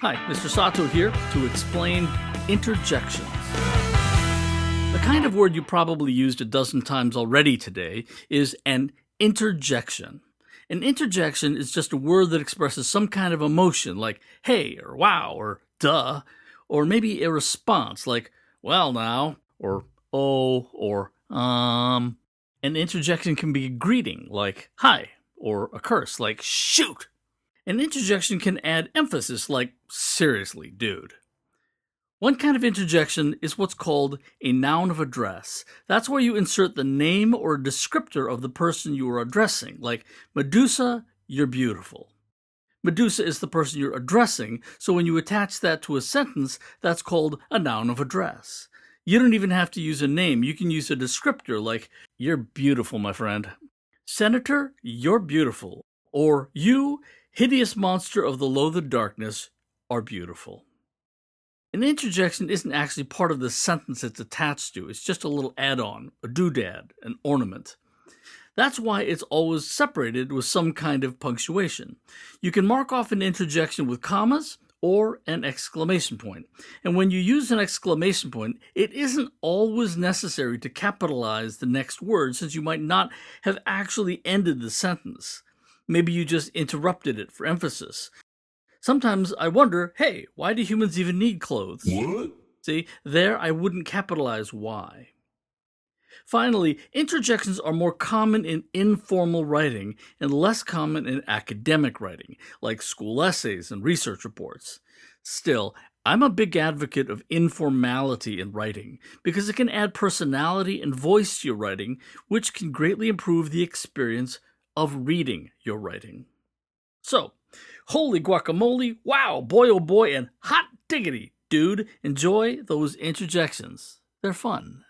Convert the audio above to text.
Hi, Mr. Sato here to explain interjections. The kind of word you probably used a dozen times already today is an interjection. An interjection is just a word that expresses some kind of emotion like hey or wow or duh, or maybe a response like well now or oh or An interjection can be a greeting like hi or a curse like shoot. An interjection can add emphasis like seriously, dude. One kind of interjection is what's called a noun of address. That's where you insert the name or descriptor of the person you are addressing, like Medusa, you're beautiful. Medusa is the person you're addressing, so when you attach that to a sentence, that's called a noun of address. You don't even have to use a name, you can use a descriptor like, you're beautiful, my friend. Senator, you're beautiful. Or you, hideous monster of the loathed darkness, are beautiful. An interjection isn't actually part of the sentence it's attached to. It's just a little add-on, a doodad, an ornament. That's why it's always separated with some kind of punctuation. You can mark off an interjection with commas or an exclamation point. And when you use an exclamation point, it isn't always necessary to capitalize the next word since you might not have actually ended the sentence. Maybe you just interrupted it for emphasis. Sometimes I wonder, hey, why do humans even need clothes? What? See, there I wouldn't capitalize why. Finally, interjections are more common in informal writing and less common in academic writing, like school essays and research reports. Still, I'm a big advocate of informality in writing because it can add personality and voice to your writing, which can greatly improve the experience of reading your writing. So, holy guacamole, wow, boy oh boy, and hot diggity, dude, enjoy those interjections. They're fun.